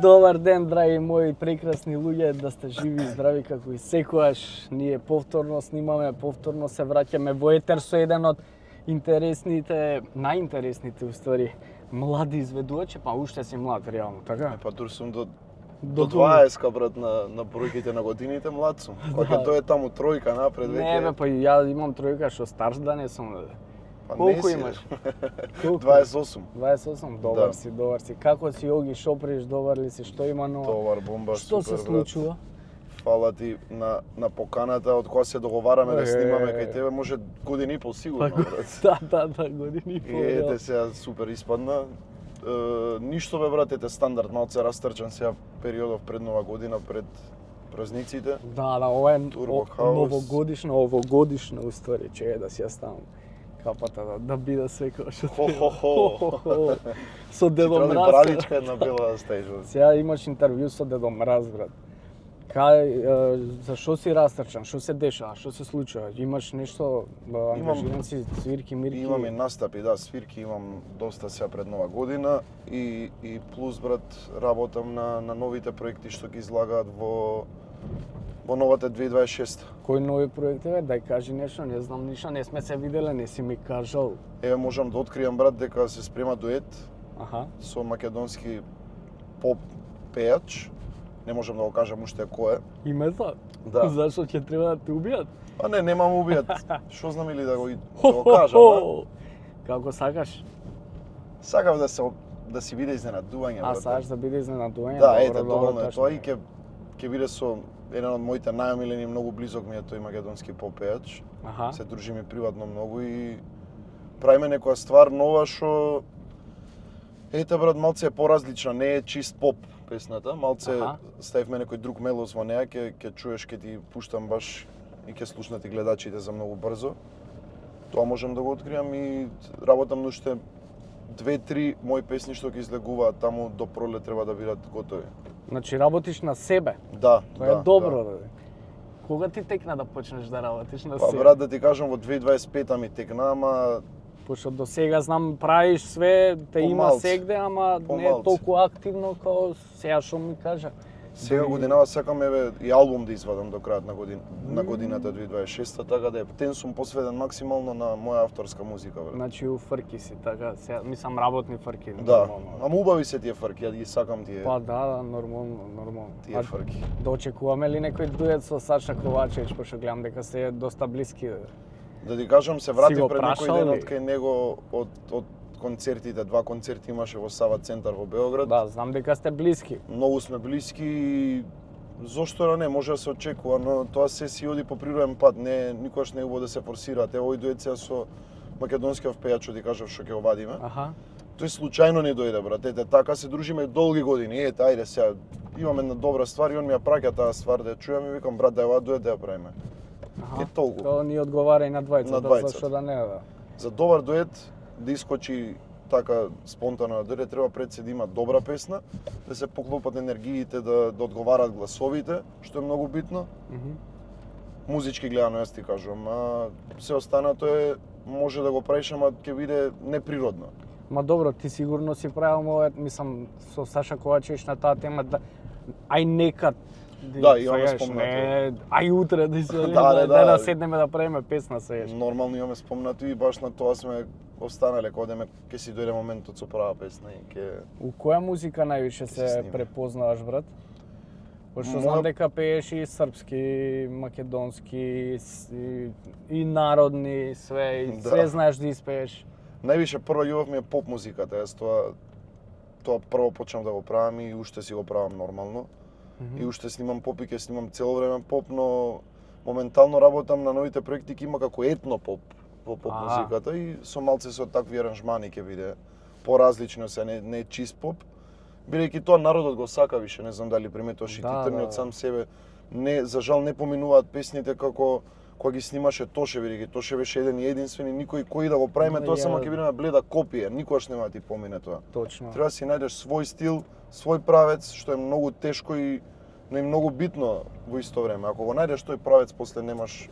Добар ден, драги мои прекрасни луѓе, да сте живи и здрави како и секогаш. Ние повторно снимаме, повторно се враќаме во етер со еден од интересните, најинтересните уствари, млади изведувачи, па уште си млад реално, така? Па тур сум до 20 брат на бројките на годините, млад сум. Кога дое таму тројка напред веќе. Не бе, па ја имам тројка, што старш да не сум. Па колку имаш? 28. 28, добар си, добар си. Како си Оги, шо приш, добар ли си, што има ново? Добар, бомба, што супер, се случува? Фала ти на поканата, од кога се договараме да снимаме кај тебе, може години и пол сигурно, брат. Да, години и пол. И ете сега супер испадна. Ништо бе, брат, ете стандард, малце растрчан сега периодов пред Нова година, пред празниците. Да, ова е новогодишно уствари, че е да си ја ставам капата да биде секојаш. Хо. Со Дедо Мраз. Брадичка една бела стежа. Сега имаш интервју со Дедо Мраз, брат. За што си растрчан? Што се дешава? Што се случува? Имаш нешто, ангажиран си, свирки, мирки? Имам и настапи, да, свирки имам доста сега пред Нова година и плюс, брат, работам на новите проекти што ги излагаат во новата 2026. Кои нови проекти бе? Дај кажи нешто, не знам ништо, не сме се виделе, не си ми кажал. Еве можам да откриам, брат, дека се спрема дует со македонски поп пејач. Не можам да го кажам уште кој е. Името? Да. Зашто ќе треба да те убијат? А не, нема ме убијат. Што знам или да го кажам, Како сакаш? Сакав да си биде изненадување, брат. Сакаш да биде изненадување? Да, ете, доволно е тоа и ќе биде со еден од моите најомилени, многу близок ми е тој македонски поп пејач. Се дружиме приватно многу и правиме некоја ствар нова што ете, брат, малце е поразлична, не е чист поп песната, малце ставивме некој друг мелос во неа, ќе чуеш, ќе ти пуштам баш и ќе слушнат и гледачите за многу брзо. Тоа можам да го откриам и работам на уште 2-3 мои песни што ќе излегуваат таму до пролет треба да бидат готови. Значи работиш на себе? Да. Тоа е добро, да. Кога ти текна да почнеш да работиш на себе? Па брат, да ти кажам, во 2025 ми текна, ама пошто до сега знам правиш све, те има сегде, ама не е толку активно како сега што ми кажа. Сега годинава сакам и албум да извадам до крајот на годината 2026, така да сум посветен максимално на моја авторска музика, брат. Значи у фрки си, така, сега мислам работни фрки. Да, ама убави се тие фрки, ја ги сакам тие. Па да, нормално. Тие фрки. Да очекуваме ли некој дует со Саша Ковачевиќ, пошто гледам дека се доста блиски? Да ти кажам, се вратив пред некој ден од кај него од концертите, 2 концерти имаше во Сава центар во Београд. Да, знам дека сте блиски. Многу сме блиски и зошто да не, може да се очекува, но тоа се си оди по природен пат, никогаш не е убаво да се форсираат. Ево овој дует сега со македонскиот пејач, ти кажав што ќе го вадиме. Тој случајно не дојде, брат. Ете, така се дружиме долги години. Ете, ајде сега, имаме една добра ствар и он ми ја праќа таа ствар да ја чујам и викам, брат, дај ова дует да ја правиме. Е толку. Тоа ни одговара и на двајцата, зашто да не, да. За добар дует да искочи така спонтано да треба пред се да има добра песна, да се поклопат енергиите, да одговарат гласовите, што е многу битно. Музички гледано, јас ти кажувам, а се останато е може да го правиш, ама ќе биде неприродно. Ма добро, ти сигурно си правил мислам со Саша Ковачевиќ на таа тема, ај некад. Да, имаме спомнато. Ај утре да седнеме да правиме песна сега. Нормално имаме спомнато и баш на тоа сме останале, кога ќе си дојде моментот со права песна и ќе. У која музика највише се препознаваш, брат? Пошто знам дека пееш и српски, македонски и народни, све знаеш да испееш. Највише прва љубов ми е поп музиката, јас тоа прво почнав да го правам и уште си го правам нормално. И уште снимам поп и ќе снимам цело време поп, но моментално работам на новите проекти, има како етно поп во поп музиката и со малце со такви аранжмани ќе биде поразлично, се не е чист поп. Бидејќи тоа народот го сака више, не знам дали приметуваш и ти трни од сам себе. За жал не поминуваат песните како кога ги снимаше Тоше, бидејќи Тоше беше еден и единствен и никој кој да го правиме тоа само ќе бидеме бледа копија, никогаш нема да ти помине тоа. Точно. Треба да си најдеш свој стил, свој правец, што е многу тешко но и многу битно во исто време. Ако го најдеш тој правец, после немаш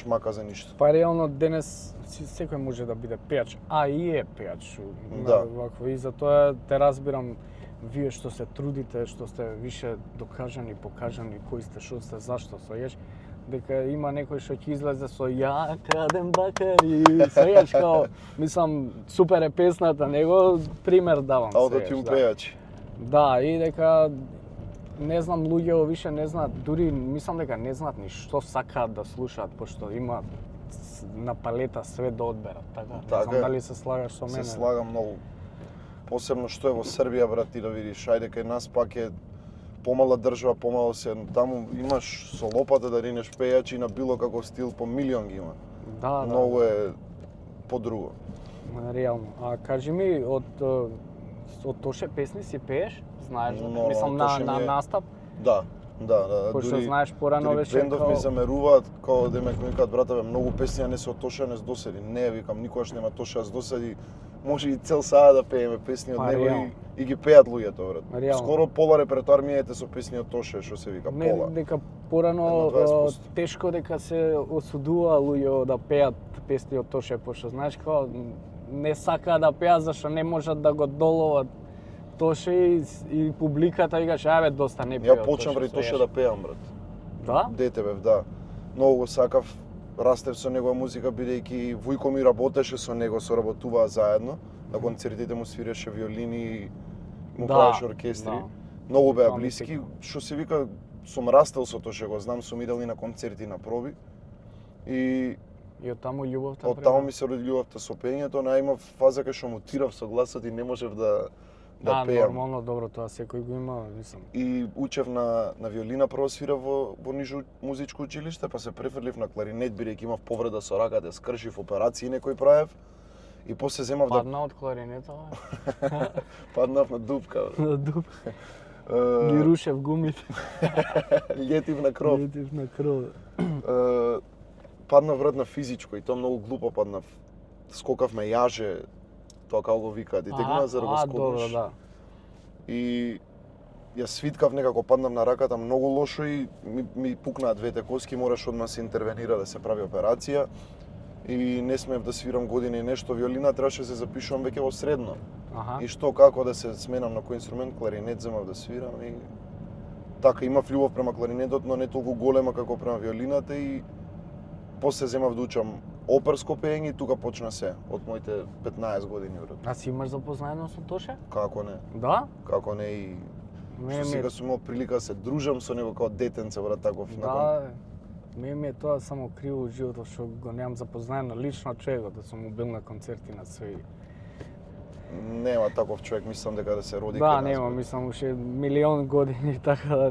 мака за ништо. Па реално денес секој може да биде пејач, а и е пејач. Да. Вакво и затоа те разбирам вие што се трудите, што сте више докажани, покажани кои сте, што сте, зашто соеш, дека има некој што ќе излезе со ја крадем бакари, соеш као, мислам супер е песната, него пример давам. Аутотюн пејачи. Да, и дека не знам, луѓето више не знаат, дури мислам дека не знаат ни што сакаат да слушаат, пошто има на палета све да одберат, така? Не знам дали се слагаш со мене. Се слагам многу. Посебно што е во Србија, брат, ти да видиш, ајде кај нас пак е помала држава, помало се, таму имаш со лопата да ринеш пејачи на било каков стил, по милион ги има. Да, многу е по-друго. Реално. А кажи ми, од Тоше песни си пееш? Знаеш, мислам на настап? Да. Пошто знаеш порано беше бендов ми замеруваат, као демек ми кажат брата бе, многу песни не се од Тоше не доседи. Не, викам, никогаш нема Тоше да доседи. Може и цел саат да пееме песни од него и ги пеат луѓето, брат. Скоро пола репертоар ми ете со песни од Тоше, што се вика пола. Не, дека порано тешко дека се осудува луѓе да пеат песни од Тоше, пошто знаеш како не сакаат да пеат зашто не можат да го доловат Тоше и публиката викаш аве доста не пеат. Ја почнав при Тоше да пеам, брат. Да? Дете бев, да. Многу го сакав. Растев со негова музика бидејќи Вујко ми работеше со него, соработуваа заедно. На концертите му свиреше виолини, му правеше оркестри. Многу беа блиски, што се вика сум растел со Тоше, го знам, сум идел и на концерти на проби. И од таму љубовта. Од таму ми се роди љубовта со пеењето, најмав фаза кај што мутирав со гласот и не можев да пеам. Нормално, добро, тоа секој го има, мислам. И учев на виолина, прво свирав во Нижо музичко училиште, па се префрлив на кларинет, бидејќи имав повреда со раката, скршив операции некој правев. И после земав да... Падна од кларинета, Паднав на дупка. На дупка. Ги рушев гумите. Летив на кров. Летив на кров. Паднав врат на физичко и тоа многу глупо паднав. Скокавме јаже, тоа како го викаат, и тегна за да го скокнеш. Добро, да. И ја свиткав некако, паднав на раката многу лошо и ми пукнаа двете коски, мораш одма се интервенира да се прави операција. И не смеев да свирам година и нешто, виолина требаше да се запишувам веќе во средно. И што како да се сменам на кој инструмент, кларинет земав да свирам и така имав љубов према кларинетот, но не толку голема како према виолината и после земав да учам оперско пеење и тука почна се, од моите 15 години, брат. А си имаш запознаено со Тоше? Како не? Да? Како не и што сега сум имал прилика да се дружам со него како детенце, брат, таков. Да, ми е тоа само криво животот што го немам запознаено лично човекот, да сум бил на концерти на свој. Нема таков човек, мислам дека да се роди кај нас. Да, нема, мислам уште милион години, така да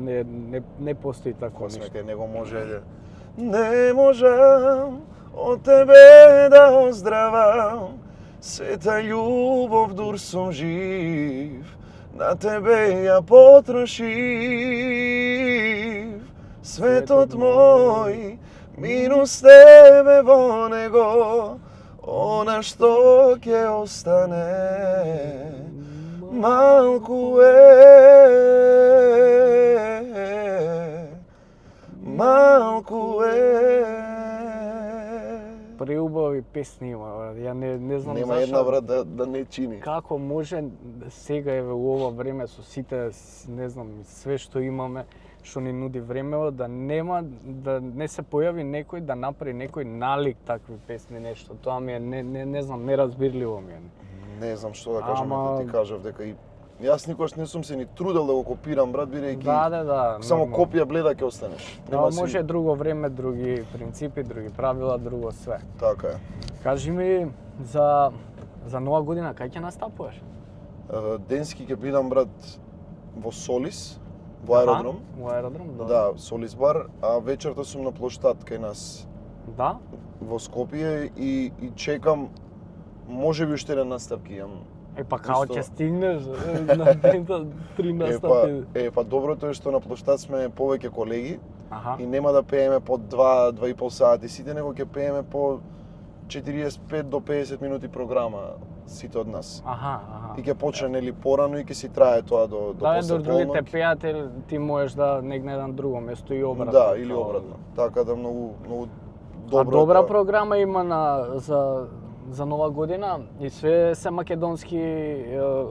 не постои такво нешто. Кај него може не можам од тебе да оздравам, сета љубов дур сум жив, на тебе ја потрошив. Светот мој, минус тебе во него, она што ќе остане, малку малку Преубави песни има, ја не знам нема една брат да не чини. Како може сега еве во ова време со сите, не знам, све што имаме, што ни нуди времево, да не се појави некој да направи некој налик такви песни нешто. Тоа ми е не знам, неразбирливо ми е. Не знам што да кажам, да ти кажав дека и јас никогаш не сум се ни трудел да го копирам, брат, бидејќи само копија бледа ќе останеш. Да, може друго време, други принципи, други правила, друго све. Така е. Кажи ми за нова година кај ќе настапуваш? Денски ќе бидам, брат, во Солис, во аеродром. Во аеродром, да. Да, Солис бар, а вечерта сум на плоштад кај нас. Да? Во Скопје и чекам можеби уште еден настапки имам. Па као ќе стигнеш на дента 3 настапи. Па доброто е што на плоштад сме повеќе колеги Аха. и нема да пееме по 2-2,5 сати сите, него ќе пееме по 45 до 50 минути програма сите од нас. Аха. И ќе почне нели порано и ќе си трае тоа до после полнок. Да, другите пеат ти можеш да негне на друго место и обратно. Да, или обратно. Така да многу добро. А добра програма има за Нова година и све се македонски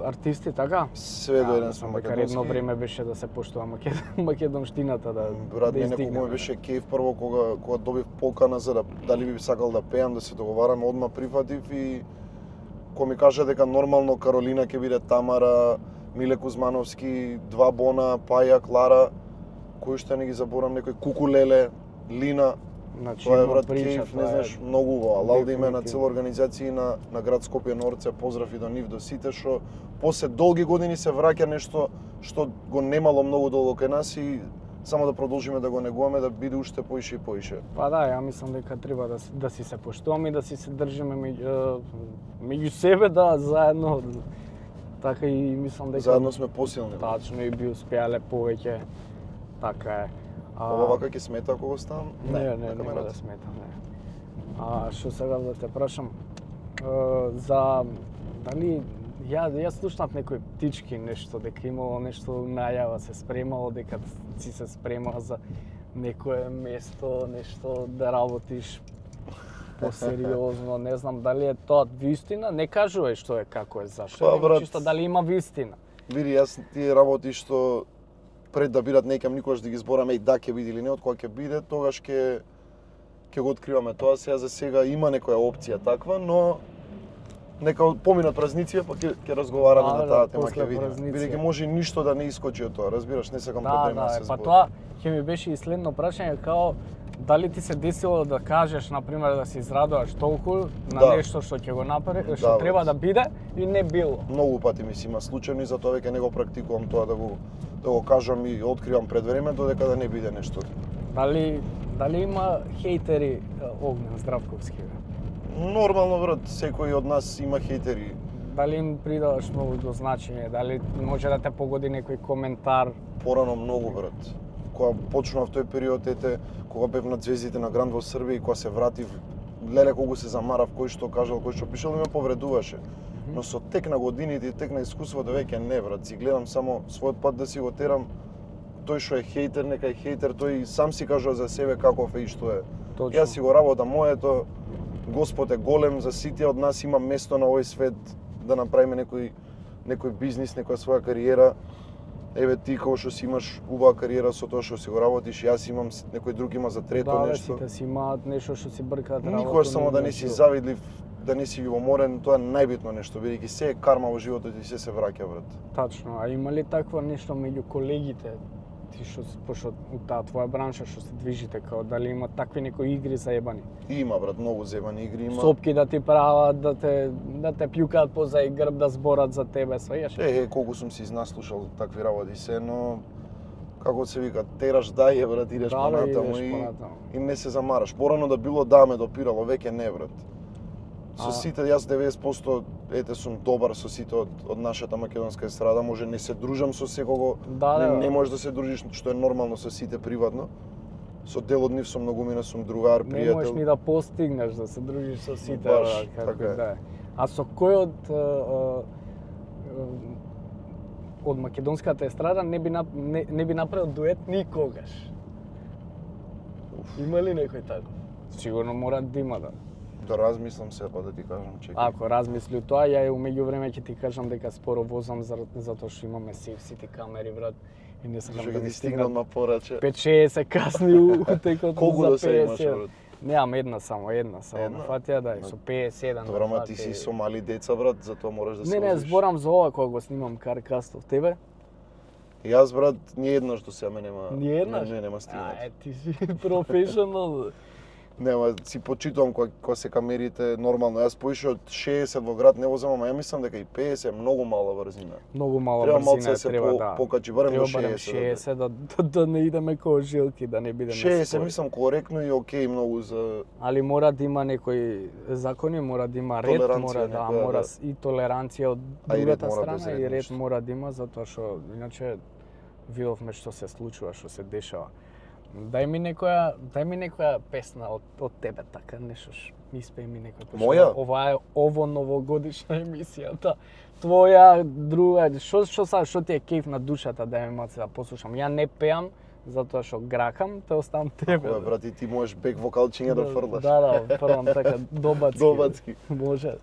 артисти, така? Све до еден сме македонски. Едно време беше да се поштува македонштината да брат, мене некогу беше кејф прво кога добив покана за дали би сакал да пеам, да се договараме, одма прифатив и кога ми кажа дека нормално Каролина ќе биде Тамара, Миле Кузмановски, Два Бона, Паја, Клара, кој што не ги заборам, некој Кукулеле, Лина. Значи, тоа е брат кејф, не знаеш, многу убаво. Алал да име на цела организација на град Скопје Норце, поздрав и до нив, до сите, што после долги години се враќа нешто што го немало многу долго кај нас и само да продолжиме да го негуваме, да биде уште поише и поише. Па да, ја мислам дека треба да си се поштуваме и да си се држиме меѓу себе, да, заедно. Така и мислам дека заедно сме посилни. Тачно и би успеале повеќе. Така е. Ова вака ќе смета ако го ставам? Не, нема да смета, не. Што сега да те прашам, за дали ја слушнав некои птички нешто, дека имало нешто најава, се спремало, дека си се спремал за некое место, нешто да работиш посериозно, не знам дали е тоа вистина, не кажувај што е, како е, зашто, чисто дали има вистина. Види, јас тие работи што пред да бидат некам никогаш да ги збораме и да ќе биде или не, од кога ќе биде, тогаш ќе го откриваме тоа. За сега има некоја опција таква, но нека поминат празниците, па ќе разговараме на таа тема, ќе видиме. Бидејќи може ништо да не искочи од тоа, разбираш, не сакам предвремено да се збори. Па тоа ќе ми беше и следно прашање, као дали ти се десило да кажеш, например, да се израдуваш толку на нешто што ќе го направи, што треба да биде и не било. Многу пати ми се има случајно и затоа веќе не го практикувам тоа да го кажам и откривам пред време додека да не биде нешто. Дали има хейтери Огнен Здравковски? Нормално, брат, секој од нас има хейтери. Дали им придаваш многу до значење? Дали може да те погоди некој коментар? Порано многу, брат. Кога почнав тој период, кога бев на звездите на Гранд во Србија и кога се вратив, леле колку се замарав, кој што кажал, кој што пишал, ме повредуваше. Но со тек на годините и тек на искуството веќе не, брат, си гледам само својот пат да си го терам. Тој што е хейтер, нека е хейтер, тој сам си кажува за себе каков е и што е. Точно. Јас си го работам моето, Господ е голем, за сите од нас има место на овој свет да направиме некој бизнис, некоја своја кариера. Еве ти кој што си имаш убава кариера со тоа што си го работиш, јас имам, некој друг има за трето нешто. Да, сите си имаат нешто што си бркаат работа. Никогаш само да не си завидлив, да не си љубоморен, тоа е најбитно нешто, бидејќи се е карма во животот и се враќа, брат. Тачно, а има ли такво нешто меѓу колегите? Ти пошто у таа твоја бранша што се движите, као дали има такви некои игри заебани? Има, брат, многу заебани игри има. Сопки да ти прават, да те пјукаат позај грб, да зборат за тебе, сваѓаш? Колку сум си изнаслушал такви работи се, но како се вика, тераш дај, брат, идеш понатаму и не се замараш. Порано да било ме допирало, веќе не, брат. Со сите, јас 90% сум добар со сите од нашата македонска естрада, може не се дружам со секого, не можеш да се дружиш, што е нормално со сите приватно. Со дел од нив сум многумина, сум другар, пријател. Не можеш ни да постигнеш да се дружиш со сите, баш, како така да е. А со кој од македонската естрада не би направил дует никогаш? Има ли некој таков? Сигурно мора да има, да. Да размислам се, па да ти кажам, чекај. Ако размисли тоа, ја меѓу време ќе ти кажам дека споро возам затоа што имаме сите камери, брат. И не сакам да ти стигнат на пораче. 5-6 касни у текот колку за 50. Да се имаш, брат? Немам една само. Фатија да е, со 51. Добро, ама ти си со мали деца, брат, затоа мораш да се Не, зборам за ова кога го снимам Каркастов. Тебе? Јас, брат, ни еднаш до сега ме нема. Ни еднаш? Не, нема стигнат. Ти си професионал. Нема, си почитувам кога се камерите нормално. Јас поише од 60 во град не возам, ама ја мислам дека и 50 е многу мала брзина. Многу мала треба брзина треба да покачи барем до 60. Да не идеме кој жилки, да не бидеме 60 мислам коректно и окей многу за. Али мора да има некои закони, мора да има ред, мора и толеранција од другата страна и ред мора да има, затоа што иначе видовме што се случува, што се дешава. Дај ми некоја песна од тебе, така нешто, испеј ми некоја песна. Моја? Ова е новогодишна емисија, твоја, друга, што ти е кејф на душата да ме маце да послушам. Ја не пеам, затоа што гракам, те оставам тебе. Ако брати, ти можеш бек вокалчиња да фрлаш. Да, фрлам така, добацки. Може.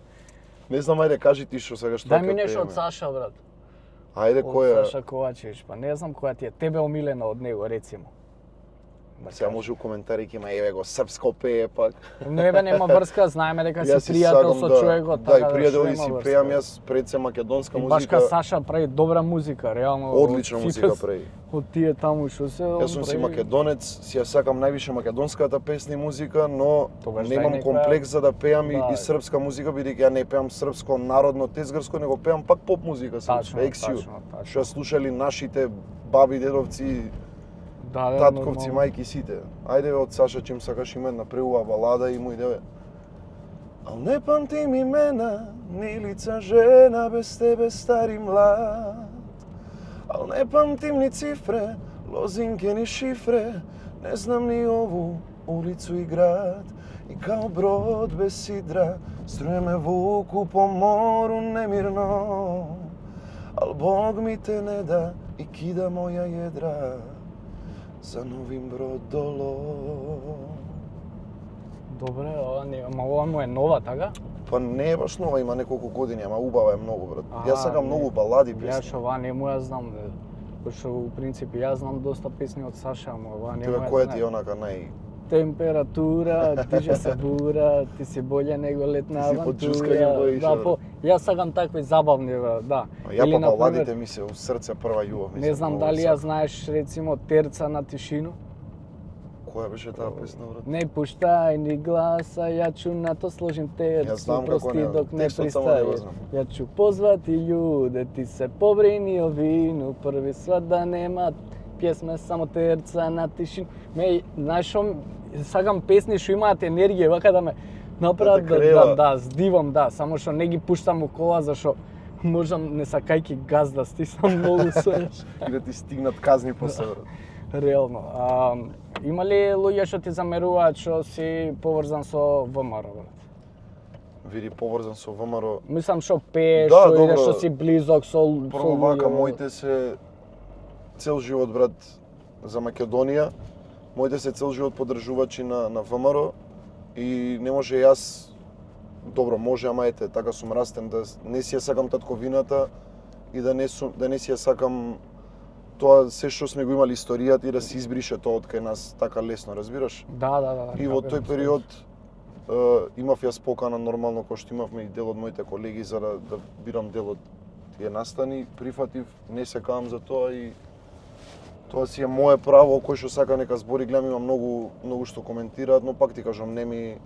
Не знам, ајде, кажи ти што сега што Дај ми нешто од Саша, брат. Ајде, која? Од Саша Ковачевич, па не знам која ти е. Тебе омилена од него, рецимо. Сега може у коментари ќе има еве го српско пее пак. Не бе, нема врска, знаеме дека си пријател со човекот, така да пријател и си пеам јас пред се македонска музика. Башка Саша прави добра музика, реално. Одлична музика прави. Од тие таму што се. Јас сум си македонец, си ја сакам највише македонската песна и музика, но немам комплекс за да пеам и српска музика, бидејќи ја не пеам српско народно тезгарско, него пеам пак поп музика српска, ексиу. Што слушали нашите баби, дедовци, татковци, мајки, сите. Ајде од Саша, чим сакаш, има една преубава балада и му иде. Ал не памтим имена, ни лица жена без тебе стари млад. Ал не памтим ни цифре, лозинке ни шифре, не знам ни ову улицу и град. И као брод без сидра, струеме вуку по мору немирно. Ал Бог ми те не да и кида моја једра за новим бродолом. Добре, ова му е нова, така? Па не е баш нова, има неколку години, ама убава е многу, брат. Јас сакам многу балади песни. Јас ова не му ја знам, пошто у принцип јас знам доста песни од Саша, ама ова не му ја знам. Која ти е онака нај... Температура, диже се бура, ти си боле него летна авантура. Да, јас сакам такви забавни, да. Ја по баладите ми се у срце прва љубов. Не знам дали ја знаеш, рецимо, Терца на тишину. Која беше таа песна, брат? Не пуштај ни гласа, ја ќу на то сложим терцу, прости док не пристајеш. Ја ќу позвати људе, ти се побрини о вину, први сват да нема песме само Терца на тишину. Знаеш шо, сакам песни што имаат енергија, вака да ме направат да здивам, да, само што не ги пуштам у кола, зашо можам не сакајки газ да стиснам многу својаш. И да ти стигнат казни после, брат. Реално. Има ли луѓе што ти замеруваат што си поврзан со ВМРО, брат? Види, поврзан со ВМРО. Мислам што пееш, што идеш, што си близок со луѓе. Прво вака, моите се цел живот, брат, за Македонија. Моите се цел живот поддржувачи на ВМРО и не може јас, добро, може, ама ете, така сум растен, да не си ја сакам татковината и да не си ја сакам тоа се што сме го имали историјата и да се избрише тоа од кај нас така лесно, разбираш? Да. И во тој период имав јас покана нормално кој што имавме и дел од моите колеги за да бирам дел од тие настани, прифатив, не се каам за тоа и тоа си е мое право, кој што сака нека збори, гледам има многу што коментираат, но пак ти кажам, не ми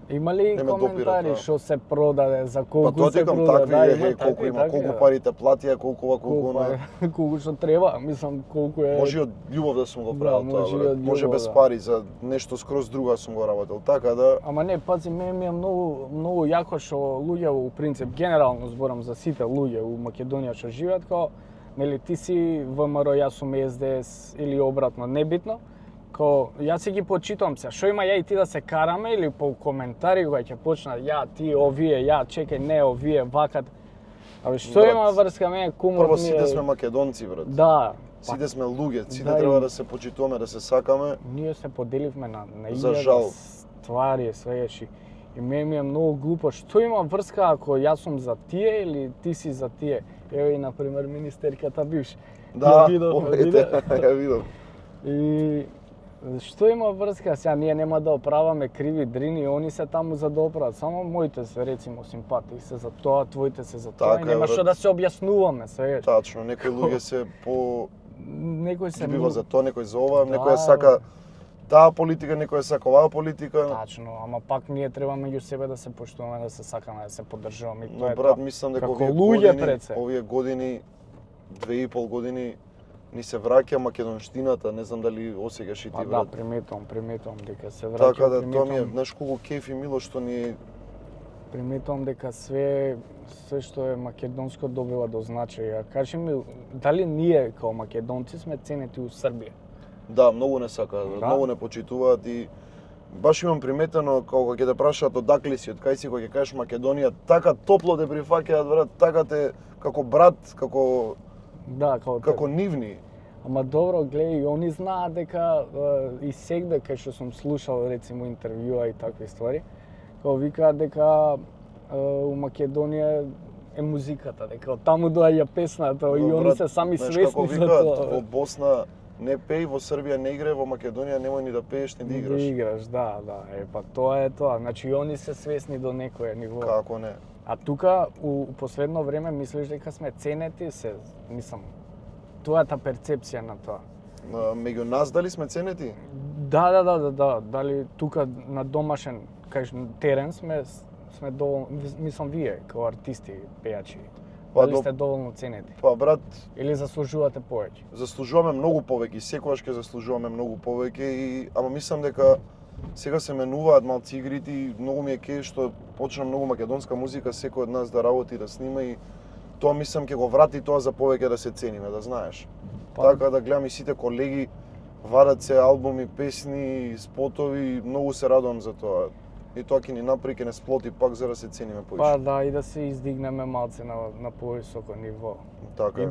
има ли коментари што се продаде, за колку се продаде? Колку има, колку парите платија, колку ова, колку она. Колку што треба, мислам колку е. Може од љубов да сум го правил тоа, може без пари, за нешто скроз друго сум го работел, така да. Ама не, пази, ми е многу јако што луѓе у принцип генерално зборам за сите луѓе у Македонија што живеат, као нели ти си ВМРО, јас сум СДС или обратно, небитно. Јас си ги почитувам се, што има ја и ти да се караме или по коментари кога ќе почнат ја ти овие, ја чекај не овие вакат. Абе што има врска мене кумот ми е. Прво сите сме македонци, брат. Да. Сите сме луѓе, сите треба да се почитуваме, да се сакаме. Ние се поделивме на за жал ствари, свејеши. И мене ми е многу глупо, што има врска ако јас сум за тие или ти си за тие. Ево и на пример министерката бивш. Да, ја видов. И што има врска, сега ние нема да оправаме криви дрини, они се таму за да оправат, само моите се рецимо симпатии се за тоа, твоите се за тоа, и нема што да се објаснуваме, свееш. Тачно, некои луѓе се по некој се бива за тоа, некој за ова, некој сака таа политика, некој сака оваа политика. Тачно, ама пак ние треба меѓу себе да се поштуваме, да се сакаме, да се поддржуваме. И Но тоа е брат, тоа. мислам дека Како луѓе пред се. овие години, 2,5 години, ни се враќа македонштината, не знам дали осеќаш и ти, Па да, брат. приметувам дека се враќа. Така да, тоа ми е, знаеш колку кеф и мило што ни Приметувам дека све што е македонско добива до значај. Кажи ми, дали ние како македонци сме ценети у Србија? Да, многу не сакаат, Да. многу не почитуваат и баш имам приметено кога ќе те прашаат одакle си, од кај си, кога ќе кажеш Македонија, така топло те прифаќаат, брат, така те како брат, како Да, како нивни. Ама добро, гледај, и они знаат дека и сегде кај што сум слушал рецимо интервјуа и такви ствари, кога викаат дека у Македонија е музиката, дека од таму доаѓа песната и Но, они брат, се сами знаеш свесни како за викаат, тоа. во Босна не пеј, во Србија не играј, во Македонија немој ни да пееш, ни да Да играш. играш, да, да. Па тоа е тоа. Значи и они се свесни до некоја ниво. Како не? А тука у последно време мислиш дека сме ценети, мислам, тоа е та перцепција на тоа. Меѓу нас дали сме ценети? Да. Дали тука на домашен, кај терен сме доволно, мислам вие како артисти, пејачи. Па, Дали сте доволно ценети? Па брат, Или заслужувате повеќе? заслужуваме многу повеќе, секогаш ќе заслужуваме многу повеќе и ама мислам дека сега се менуваат малци игрите и многу ми е кеф што почна многу македонска музика секој од нас да работи, да снима и тоа мислам ќе го врати тоа за повеќе да се цениме, да знаеш. Така да гледам и сите колеги вадат се албуми, песни, спотови, многу се радувам за тоа. И тоа ќе ни направи, ќе не сплоти пак за да се цениме поише. Па да, и да се издигнеме малце на повисоко ниво. Така. И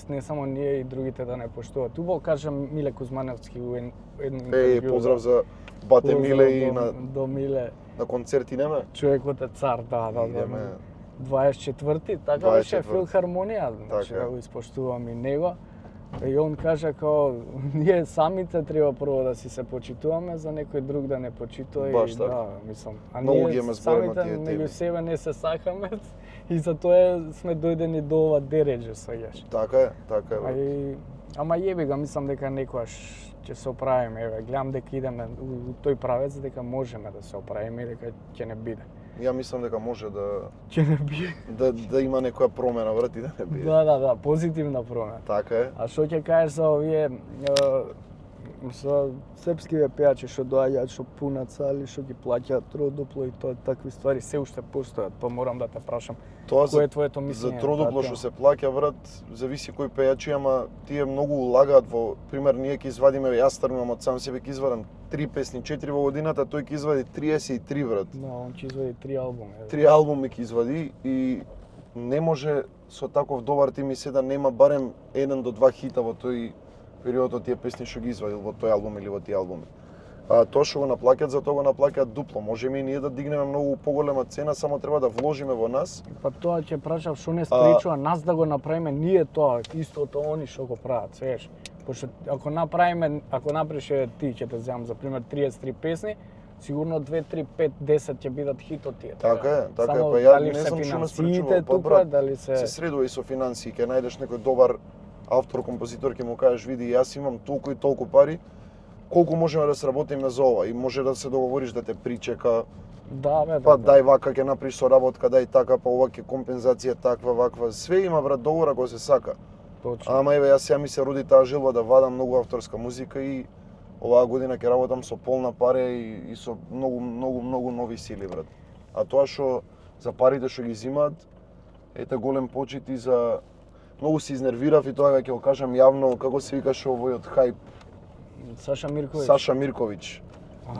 не само ние и другите да не поштуваат. Убаво кажа Миле Кузмановски у едно интервју. Поздрав за Бате Миле и до Миле. на концерти нема? Човекот е цар, да. Идеме. 24-ти, така беше 24-ти. Филхармонија, значи Така. да го испоштувам и него. И он кажа како ние самите треба прво да си се почитуваме, за некој друг да не почитува Баш и така. да, мислам. А Многу ги ние имаме зборено самите тие меѓу теми. себе не се сакаме и затоа сме дојдени до ова дереđе саѓаш. Така е, така е. Ама јеби го, мислам дека некојаш ќе се оправиме, еве, гледам дека идеме у тој правец, дека можеме да се оправиме и дека ќе не биде. Ја мислам дека може Ќе не биде. да има некоја промена, брат, и да не биде. Да, позитивна промена. Така е. А што ќе кажеш за овие со српскиве пејачи што доаѓаат, што пунат сали, што ги плаќаат тродупло и тоа такви ствари се уште постојат, па морам да те прашам. Тоа Кое е твоето за мислење? тродупло што се плаќа, брат, зависи кој пејачи, ама тие многу улагаат во, пример, ние ќе извадиме, јас тргнувам од сам себе ќе извадам 3 песни, 4 во годината, тој ќе извади 33, брат. Да, он ќе извади 3 албуми. 3 албуми ќе извади и не може со таков добар тим и се да нема барем 1 до 2 хита во тој период од тие песни што ги извадил во тој албум или во тие албуми. А тоа што го наплаќаат, за тоа го наплаќаат дупло. Можеме и ние да дигнеме многу поголема цена, само треба да вложиме во нас. Па тоа ќе прашав што не спречува нас да го направиме ние тоа, истото они што го прават, свеш. Пошто ако направиш ти ќе те земам за пример 33 песни, сигурно 2, 3, 5, 10 ќе бидат хит од тие. Така е, па Само ја дали не се знам што ме финансиите спречува. Па тука, брат, дали се средува и со финансии, ќе најдеш некој добар автор, композитор, ќе му кажеш види јас имам толку и толку пари, колку можеме да сработиме за ова и може да се договориш да те причека. Да, бе, Па дај вака ќе направиш соработка, дај така, па ова ќе компензација таква, ваква. Све има брат договор ако се сака. Точно. Ама еве јас ми се роди таа желба да вадам многу авторска музика и оваа година ќе работам со полна паре и со многу нови сили, брат. А тоа што за парите што ги зимаат, ете голем почит и за многу се изнервирав и тоа ќе го кажам јавно, како се викаше овој од Хајп, Саша Мирковиќ. Саша Мирковиќ.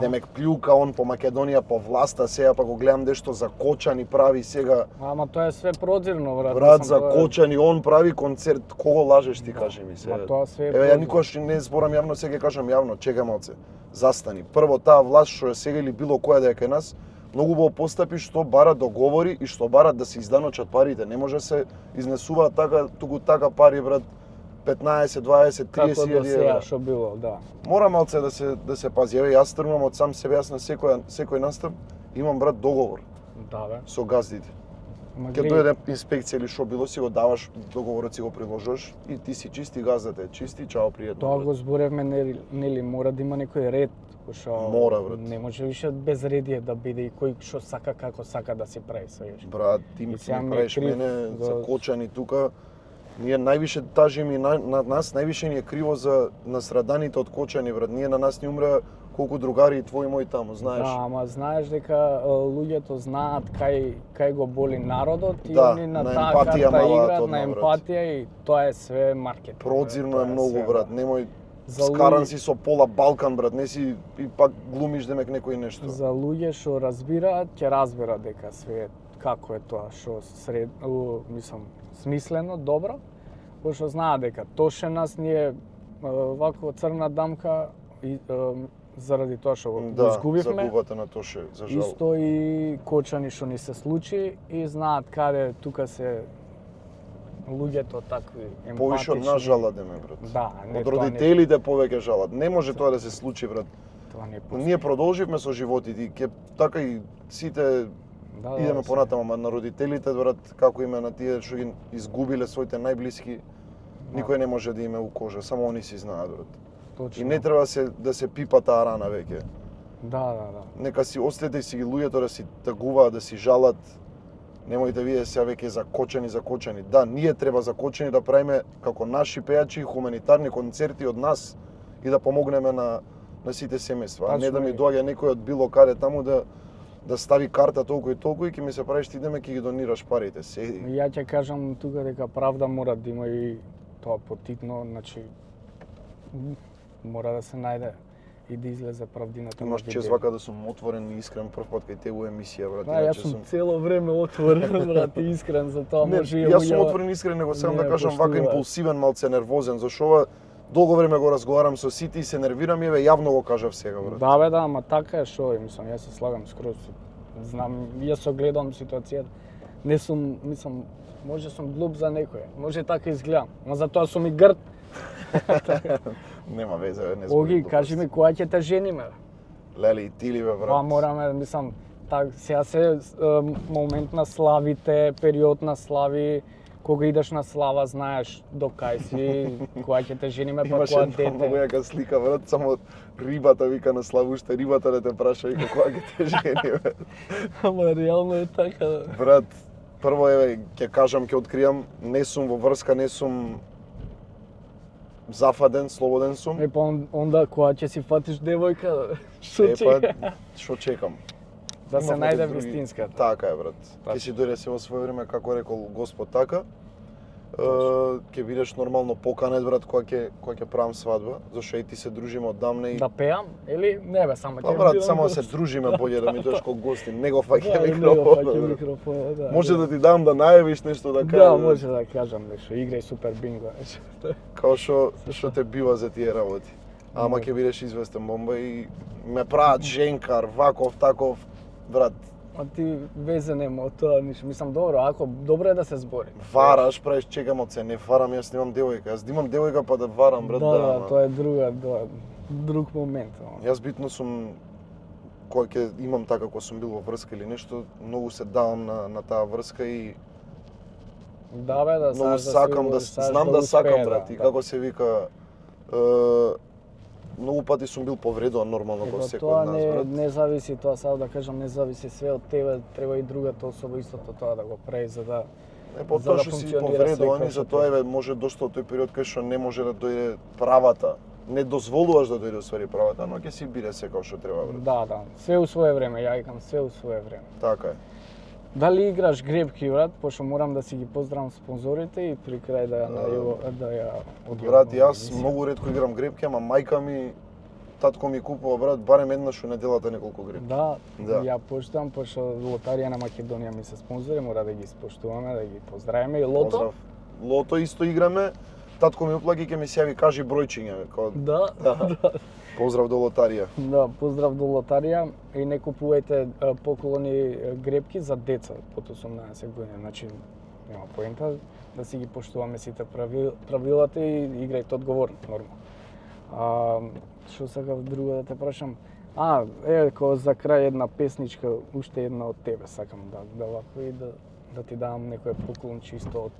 Демек плюка он по Македонија, по власта, сега па го гледам дешто за Кочани прави сега. Ама тоа е све прозирно, брат. Брат, мислам, за тоа е- Кочани он прави концерт, кого лажеш ти, кажи ми се. Ма тоа све е Еве ја прозирно. никогаш не зборам јавно, сега ќе кажам јавно, чекај малце. Застани. Прво таа власт што е сега или било која да е кај нас, многу во постапи што бара договори и што барат да се изданочат парите. Не може се изнесуваат така, туку така пари, брат, 15, 20, 30 Како до сега евра. што било, да. Мора малце да се пази. Еве јас тргнувам од сам себе, јас на секој настап имам брат договор Да, бе. со газдите. Ама Ќе гледај, дојде инспекција или што било, си го даваш договорот, си го приложиш и ти си чисти, газдата е чисти, чао, пријатно. тоа брат. го зборевме, нели мора да има некој ред Пошто Мора, брат. не може више безредие да биде и кој што сака како сака да се прави, сваѓаш. Брат, ти И ми сега ми е правиш крив мене за- за кочани тука. Ние највише тажиме на нас, највише ни е криво за настраданите од кочани, брат. Ние на нас ни умреа колку другари и твои мои таму, знаеш. Да, ама знаеш дека луѓето знаат кај го боли народот и Да, они на на таа емпатија карта малаат играат одма, на брат. емпатија и тоа е све маркетинг. Продзирно Тоа е многу, све, брат. да. Немој За скаран луѓе- си со пола Балкан, брат. Не си и пак глумиш демек некој нешто. За луѓе што разбираат, ќе разберат дека све како е тоа што мислам смислено, добро, пошто знаат дека тоше нас ние вако црна дамка и заради тоа што го Да, изгубивме. загубата на Тоше, за жал. Исто и кочани што ни се случи и знаат каде тука се луѓето такви емпатични. Повише од нас жалат деме, брат. Да, не Од тоа родителите повеќе жалат. Не може тоа да се случи, брат. Тоа не постои. Ние продолживме со животите и ќе така и сите Да, идеме се- понатаму, ама на родителите, брат, како име на тие што ги изгубиле своите најблиски, никој не може да име у кожа, само они си знаат, брат. Точно. И не треба да се пипа таа рана веќе. Да. Нека си оставете си ги луѓето да си тагуваат, да си жалат. Немојте вие сега веќе за кочани. Да, ние треба за кочани да правиме како наши пејачи хуманитарни концерти од нас и да помогнеме на сите семејства, а не Тачно да ми е. доаѓа некој од било каде таму да стави карта толку и толку и ќе ми се правиш ти идеме ќе ги донираш парите. Ја ќе кажам тука дека правда мора да има и тоа потитно, значи мора да се најде и да излезе правдината. Имаш меѓу чест две. вака да сум отворен и искрен прв пат кај тебе у емисија, брат. Да, јас иначе сум цело време отворен, брат, и искрен за тоа. Не, Може и јас сум луѓе- отворен и искрен, него сакам не да кажам вака поштуваат. импулсивен, малце нервозен, зашто ова долго време го разговарам со сите и се нервирам и еве јавно го кажав сега, брат. Да, бе, да, ама така е што е, мислам, јас се слагам скроз. Знам, јас со гледам ситуацијата. Не сум, мислам, може сум глуп за некој, може така изгледам, но затоа сум и грд. Нема везе, не Оги, кажи ми која ќе те жениме? Леле и ти ли бе, брат? Па мораме, мислам, сега се момент на славите, период на слави, кога идеш на слава, знаеш до кај си, која ќе те жениме, па Имаше која една многу дете. јака слика, брат, само рибата вика на Славуште, рибата да те праша вика кога ќе те жени, бе. Ама реално е така. Брат, прво еве ќе кажам, ќе откриам, не сум во врска, не сум зафаден, слободен сум. Е, па онда која ќе си фатиш девојка, што чека? Што чекам? Да се Имав најде други- вистинската. Така е, брат. Така. Ќе си дојде се во свое време, како рекол Господ така. Ќе бидеш нормално поканет, брат, кога ќе правам свадба, зашто и ти се дружиме оддамна и Да пеам? Или не бе, само Па ќе брат, бидам само да гост. се дружиме болje да ми дојдеш како гости, не го фаќа Да, и него микрофон. фаќа микрофон, да. Може да ти дам да најавиш нешто да кажеш. Да, може да кажам нешто, играј супер бинго, нешто. Као што те бива за тие работи. Ама Да. ќе бидеш известен бомба и ме прават женкар, ваков, таков, брат. А ти везе нема од тоа ништо. Мислам, добро, ако добро е да се збори. Вараш, правиш чекам од се, не варам, јас немам девојка. Јас да имам девојка па да варам, брат, Да, да, ама. тоа е друг момент. Јас битно сум кога ќе имам така кога сум бил во врска или нешто, многу се давам на таа врска и Да бе, да многу сакаш сакам да сакаш знам да сакам, успее, брат, и да. како се вика многу пати сум бил повредуван нормално како Ето, секој тоа од нас, не, брат. не зависи, тоа само да кажам, не зависи све од тебе, треба и другата особа истото тоа да го прави за да Не, по за тоа да што си функционира повредуван секој и за што тоа еве може дошто од тој период кај што не може да дојде правата. Не дозволуваш да дојде усвари правата, но ќе си биде секој што треба, брат. Да, да, све у свое време, ја викам све у свое време. Така е. Дали играш гребки, брат, пошто морам да си ги поздравам спонзорите и при крај да ја одјавам. Брат, јас многу ретко играм гребки, ама мајка ми, татко ми купува, брат, барем еднаш у неделата неколку гребки. Да, Да. ја поштувам, пошто Лотарија на Македонија ми се спонзори, мора да ги испоштуваме, да ги поздравиме и Лото. Поздрав. Лото исто играме. Татко ми уплаќа ќе ми се јави кажи бројчиња, као Да, Да. Поздрав до Лотарија. да, поздрав до Лотарија и не купувајте поклони гребки за деца под 18 години, значи нема поента да си ги поштуваме сите правилата и играјте одговорно, нормално. Што сакав друго да те прашам? Како за крај една песничка, уште една од тебе сакам да вако и да ти давам некој поклон чисто од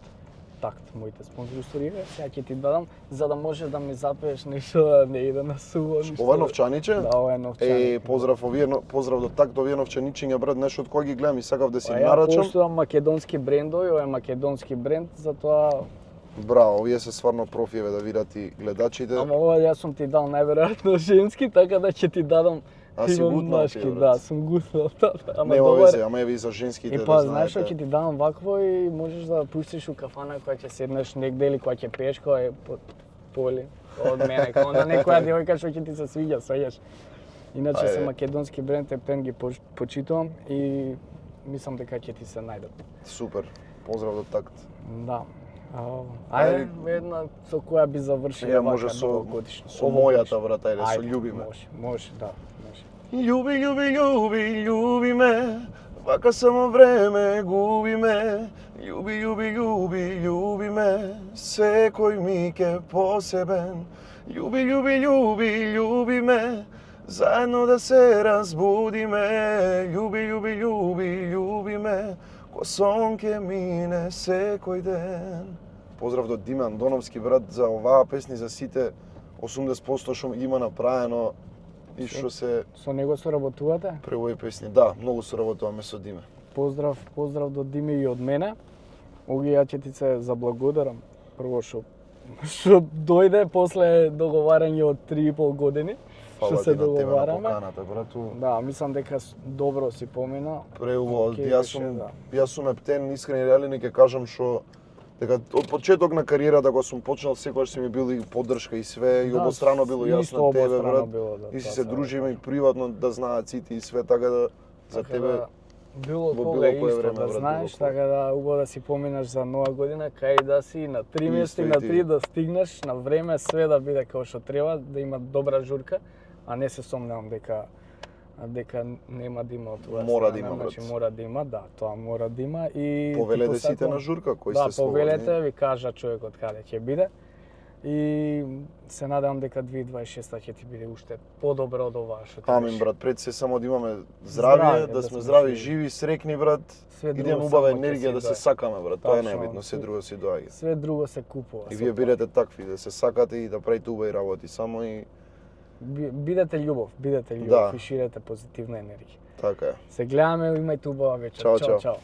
Такт, моите спонзорство сега ќе ти дадам за да можеш да ми запееш нешто да не иде на суво. Ова е новчаниче? Да, ова е новчаник. Поздрав до такт, овие новчаничиња брат, нешто од кој ги гледам и сакав да си Ја нарачам. поштувам македонски брендови, ова е македонски бренд, затоа Браво, овие се стварно профиеве да видат и гледачите. ама ова јас сум ти дал најверојатно женски, така да ќе ти дадам А си имам гутнал машки, ти, брат. да, сум гутнал. Ама Нема добар. везе, ама еве и за женските И па, да знаеш што знаете. ќе ти дадам вакво и можеш да пуштиш у кафана која ќе седнеш негде или која ќе пееш, која е поли од мене, као на некоја девојка што ќе ти се свиѓа, сваѓаш. Иначе се Ајде. македонски бренд, ептен ги почитувам и мислам дека ќе ти се најдат. Супер. Поздрав до такт. Да. Ајде, една со која би завршиле Ја може вака со новогодишно. со мојата брат, ајде, со љуби ме. Може, да, може. Љуби, љуби, љуби, љуби ме. Вака само време губи ме. Љуби, љуби, љуби, љуби ме. Секој миг е посебен. Љуби, љуби, љуби, љуби ме. Заедно да се разбудиме. Љуби, љуби, љуби, љуби ме. Ко сон ке мине секој ден. Поздрав до Диме Андоновски брат за оваа песни за сите 80% што има направено и што се Со него соработувате? при овој песни. Да, многу соработуваме со Диме. Поздрав до Диме и од мене. Оги ја ќе ти се заблагодарам. Прво што дојде после договарање од 3,5 години. Фала Што се ти на тебе на договараме. поканата, брату. Да, мислам дека добро си помина. Преубаво, Океј беше, јас сум ептен, искрен и реален и ќе кажам што дека од почеток на кариерата кога сум почнал секогаш си ми бил и поддршка и све и Да, обострано било јасно исто на тебе обострано брат. било, да, И си тоа се се дружиме да. и приватно да знаат сите и све така да за Така тебе да, било во кога било кое исто време, да брат, знаеш, било кое. така да убаво да си поминаш за нова година, кај да си на 3 Исто места и и на ти. 3 да стигнеш на време, све да биде како што треба, да има добра журка, а не се сомневам дека нема да има од тоа. Мора да има, брат. Значи мора да има, да, тоа мора да има и повелете ти сите посакувам- на журка кои Да, сте слободни. повелете, ви кажа човекот каде ќе биде. И се надевам дека 2026 ќе ти биде уште подобро од ова што ти Амин беше. брат, пред се само да имаме здравје, да сме здрави, живи, срекни брат. Све друго Идеме убава само ќе енергија си да се доаѓа. сакаме брат, тоа е Тачно, најбитно, се друго си доаѓа. Све друго се купува. И со вие тоа. бидете такви, да се сакате и да правите убави работи само и Бидете љубов Да. и ширете позитивна енергија. така е. Се гледаме, имајте убава вечер. Чао, Чао, чао. чао.